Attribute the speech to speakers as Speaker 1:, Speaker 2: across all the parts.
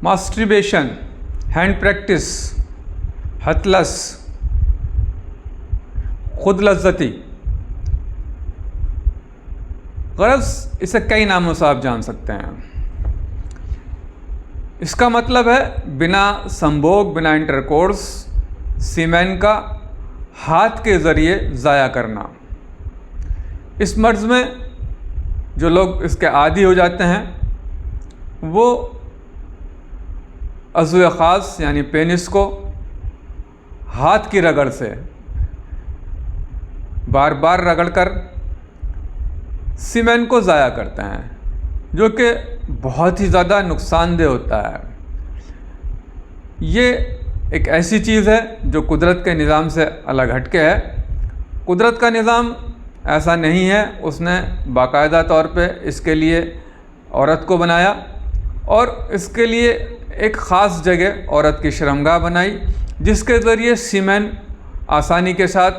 Speaker 1: Masturbation, hand practice, ہتلس، خود لذتی، غرض اسے کئی ناموں سے آپ جان سکتے ہیں۔ اس کا مطلب ہے بنا سمبھوگ، بنا انٹرکورس سیمین کا ہاتھ کے ذریعے ضائع کرنا۔ اس مرض میں جو لوگ اس کے عادی ہو جاتے ہیں وہ عضو خاص یعنی پینس کو ہاتھ کی رگڑ سے بار بار رگڑ کر سیمین کو ضائع کرتے ہیں، جو کہ بہت ہی زیادہ نقصان دہ ہوتا ہے۔ یہ ایک ایسی چیز ہے جو قدرت کے نظام سے الگ ہٹ کے ہے۔ قدرت کا نظام ایسا نہیں ہے، اس نے باقاعدہ طور پہ اس کے لیے عورت کو بنایا اور اس کے لیے ایک خاص جگہ عورت کی شرمگاہ بنائی، جس کے ذریعے سیمین آسانی کے ساتھ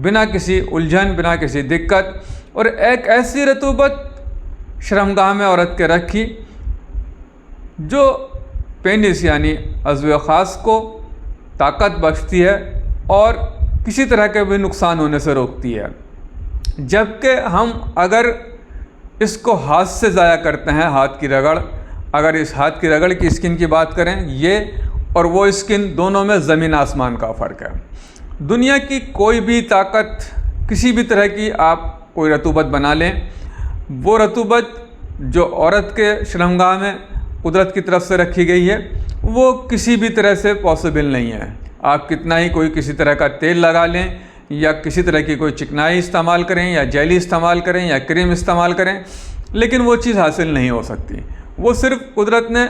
Speaker 1: بنا کسی الجھن، بنا کسی دقت اور ایک ایسی رطوبت شرمگاہ میں عورت کے رکھی جو پینس یعنی عضو خاص کو طاقت بخشتی ہے اور کسی طرح کے بھی نقصان ہونے سے روکتی ہے۔ جبکہ ہم اگر اس کو ہاتھ سے ضائع کرتے ہیں، ہاتھ کی رگڑ، اگر اس ہاتھ کی رگڑ کی اسکن کی بات کریں، یہ اور وہ اسکن دونوں میں زمین آسمان کا فرق ہے۔ دنیا کی کوئی بھی طاقت، کسی بھی طرح کی آپ کوئی رطوبت بنا لیں، وہ رطوبت جو عورت کے شرمگاہ میں قدرت کی طرف سے رکھی گئی ہے وہ کسی بھی طرح سے پاسبل نہیں ہے۔ آپ کتنا ہی کوئی کسی طرح کا تیل لگا لیں یا کسی طرح کی کوئی چکنائی استعمال کریں یا جیلی استعمال کریں یا کریم استعمال کریں، لیکن وہ چیز حاصل نہیں ہو سکتی۔ وہ صرف قدرت نے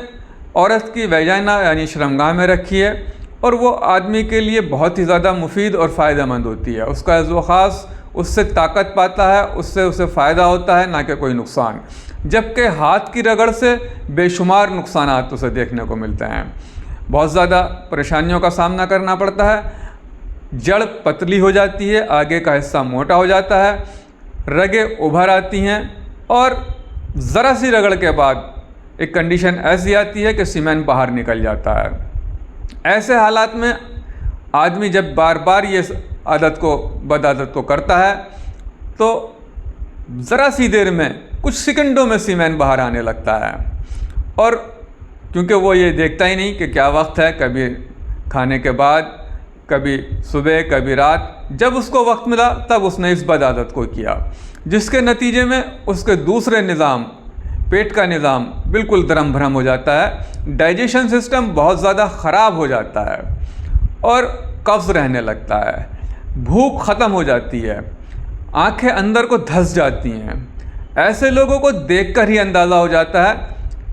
Speaker 1: عورت کی ویجائنا یعنی شرمگاہ میں رکھی ہے اور وہ آدمی کے لیے بہت ہی زیادہ مفید اور فائدہ مند ہوتی ہے۔ اس کا عضو خاص اس سے طاقت پاتا ہے، اس سے اسے فائدہ ہوتا ہے، نہ کہ کوئی نقصان۔ جبکہ ہاتھ کی رگڑ سے بے شمار نقصانات اسے دیکھنے کو ملتے ہیں، بہت زیادہ پریشانیوں کا سامنا کرنا پڑتا ہے۔ جڑ پتلی ہو جاتی ہے، آگے کا حصہ موٹا ہو جاتا ہے، رگیں ابھر آتی ہیں اور ذرا سی رگڑ کے بعد ایک کنڈیشن ایسی آتی ہے کہ سیمین باہر نکل جاتا ہے۔ ایسے حالات میں آدمی جب بار بار یہ بد عادت کو کرتا ہے تو ذرا سی دیر میں کچھ سیکنڈوں میں سیمین باہر آنے لگتا ہے، اور کیونکہ وہ یہ دیکھتا ہی نہیں کہ کیا وقت ہے، کبھی کھانے کے بعد، کبھی صبح، کبھی رات، جب اس کو وقت ملا تب اس نے اس بد عادت کو کیا، جس کے نتیجے میں اس کے دوسرے نظام، پیٹ کا نظام بالکل درم بھرم ہو جاتا ہے، ڈائجیشن سسٹم بہت زیادہ خراب ہو جاتا ہے اور قبض رہنے لگتا ہے، بھوک ختم ہو جاتی ہے، آنکھیں اندر کو دھس جاتی ہیں۔ ایسے لوگوں کو دیکھ کر ہی اندازہ ہو جاتا ہے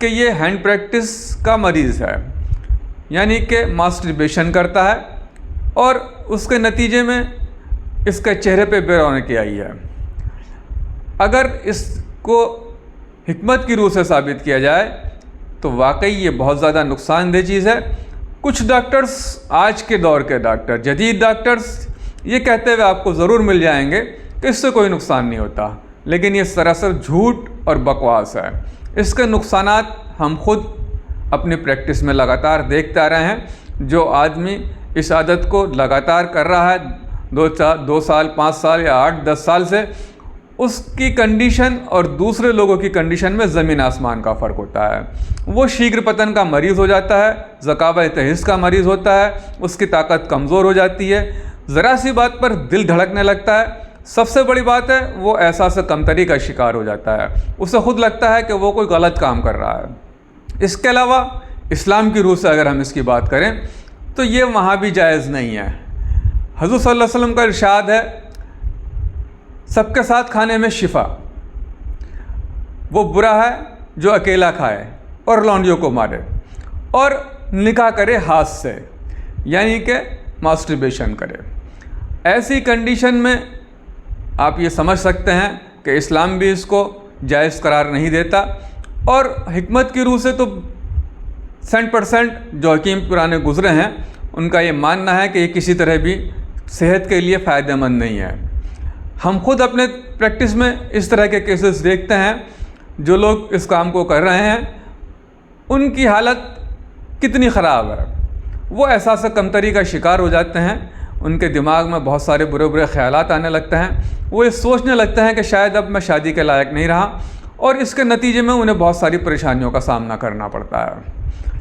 Speaker 1: کہ یہ ہینڈ پریکٹس کا مریض ہے، یعنی کہ ماسٹربیشن کرتا ہے اور اس کے نتیجے میں اس کے چہرے پہ بے رونقی آئی ہے۔ اگر اس کو حکمت کی روح سے ثابت کیا جائے تو واقعی یہ بہت زیادہ نقصان دہ چیز ہے۔ کچھ ڈاکٹرز، آج کے دور کے ڈاکٹر، جدید ڈاکٹرز، یہ کہتے ہوئے آپ کو ضرور مل جائیں گے کہ اس سے کوئی نقصان نہیں ہوتا، لیکن یہ سراسر جھوٹ اور بکواس ہے۔ اس کے نقصانات ہم خود اپنی پریکٹس میں لگاتار دیکھتے آ رہے ہیں۔ جو آدمی اس عادت کو لگاتار کر رہا ہے 2 سال، 5 سال یا 8-10 سال سے، اس کی کنڈیشن اور دوسرے لوگوں کی کنڈیشن میں زمین آسمان کا فرق ہوتا ہے۔ وہ شیگر پتن کا مریض ہو جاتا ہے، ذکاوہ تحس کا مریض ہوتا ہے، اس کی طاقت کمزور ہو جاتی ہے، ذرا سی بات پر دل دھڑکنے لگتا ہے، سب سے بڑی بات ہے وہ احساس کمتری کا شکار ہو جاتا ہے، اسے خود لگتا ہے کہ وہ کوئی غلط کام کر رہا ہے۔ اس کے علاوہ اسلام کی روح سے اگر ہم اس کی بات کریں تو یہ وہاں بھی جائز نہیں ہے۔ حضور صلی اللہ علیہ وسلم کا ارشاد ہے، سب کے ساتھ کھانے میں شفا، وہ برا ہے جو اکیلا کھائے اور لونڈیوں کو مارے اور نکاح کرے ہاتھ سے، یعنی کہ ماسٹربیشن کرے۔ ایسی کنڈیشن میں آپ یہ سمجھ سکتے ہیں کہ اسلام بھی اس کو جائز قرار نہیں دیتا، اور حکمت کی روح سے تو 100% جو حکیم پرانے گزرے ہیں ان کا یہ ماننا ہے کہ یہ کسی طرح بھی صحت کے لیے فائدہ مند نہیں ہے۔ ہم خود اپنے پریکٹس میں اس طرح کے کیسز دیکھتے ہیں، جو لوگ اس کام کو کر رہے ہیں ان کی حالت کتنی خراب ہے۔ وہ احساس کمتری کا شکار ہو جاتے ہیں، ان کے دماغ میں بہت سارے برے برے خیالات آنے لگتے ہیں، وہ یہ سوچنے لگتے ہیں کہ شاید اب میں شادی کے لائق نہیں رہا، اور اس کے نتیجے میں انہیں بہت ساری پریشانیوں کا سامنا کرنا پڑتا ہے۔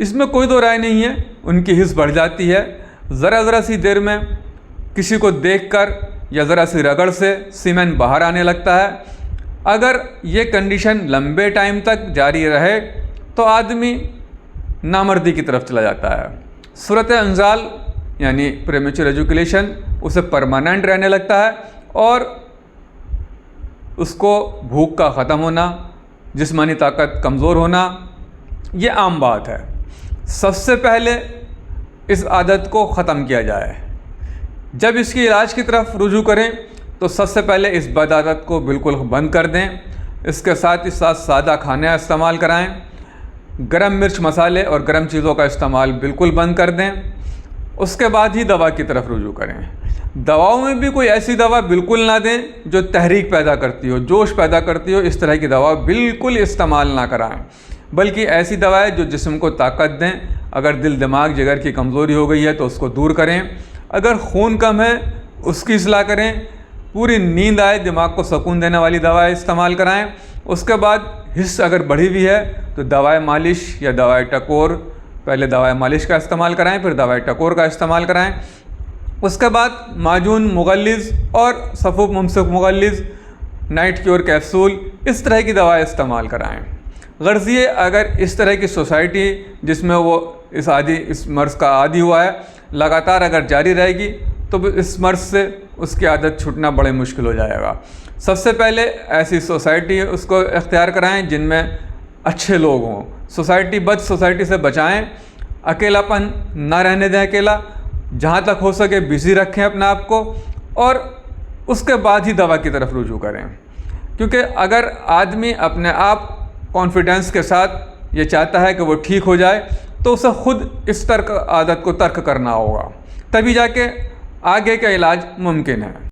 Speaker 1: اس میں کوئی دو رائے نہیں ہے، ان کی حس بڑھ جاتی ہے، ذرا سی دیر میں کسی کو دیکھ کر یا ذرا سی رگڑ سے سیمن باہر آنے لگتا ہے۔ اگر یہ کنڈیشن لمبے ٹائم تک جاری رہے تو آدمی نامردی کی طرف چلا جاتا ہے۔ صورت انزال یعنی پریمیچور ایجوکیشن اسے پرماننٹ رہنے لگتا ہے، اور اس کو بھوک کا ختم ہونا، جسمانی طاقت کمزور ہونا، یہ عام بات ہے۔ سب سے پہلے اس عادت کو ختم کیا جائے۔ جب اس کی علاج کی طرف رجوع کریں تو سب سے پہلے اس بد عادت کو بالکل بند کر دیں، اس کے ساتھ سادہ کھانے استعمال کرائیں، گرم مرچ مسالے اور گرم چیزوں کا استعمال بالکل بند کر دیں، اس کے بعد ہی دوا کی طرف رجوع کریں۔ دواؤں میں بھی کوئی ایسی دوا بالکل نہ دیں جو تحریک پیدا کرتی ہو، جوش پیدا کرتی ہو، اس طرح کی دوا بالکل استعمال نہ کرائیں، بلکہ ایسی دوائیں جو جسم کو طاقت دیں۔ اگر دل دماغ جگر کی کمزوری ہو گئی ہے تو اس کو دور کریں، اگر خون کم ہے اس کی اصلاح کریں، پوری نیند آئے دماغ کو سکون دینے والی دوائیں استعمال کرائیں۔ اس کے بعد حس اگر بڑھی ہوئی ہے تو دوائیں مالش یا دوائیں ٹکور، پہلے دوائیں مالش کا استعمال کرائیں پھر دوائیں ٹکور کا استعمال کرائیں۔ اس کے بعد معجون مغلظ اور سفوف ممسک مغلظ، نائٹ کیور کیپسول، اس طرح کی دوائیں استعمال کرائیں۔ غرض یہ اگر اس طرح کی سوسائٹی جس میں وہ اس مرض کا عادی ہوا ہے لگاتار اگر جاری رہے گی تو اس مرض سے اس کی عادت چھوٹنا بڑے مشکل ہو جائے گا۔ سب سے پہلے ایسی سوسائٹی اس کو اختیار کرائیں جن میں اچھے لوگ ہوں، سوسائٹی سے بچائیں، اکیلا پن نہ رہنے دیں، اکیلا جہاں تک ہو سکے بزی رکھیں اپنے آپ کو، اور اس کے بعد ہی دوا کی طرف رجوع کریں۔ کیونکہ اگر آدمی اپنے آپ کانفیڈنس کے ساتھ یہ چاہتا ہے کہ وہ ٹھیک ہو جائے تو اسے خود اس عادت کو ترک کرنا ہوگا، تبھی جا کے آگے کا علاج ممکن ہے۔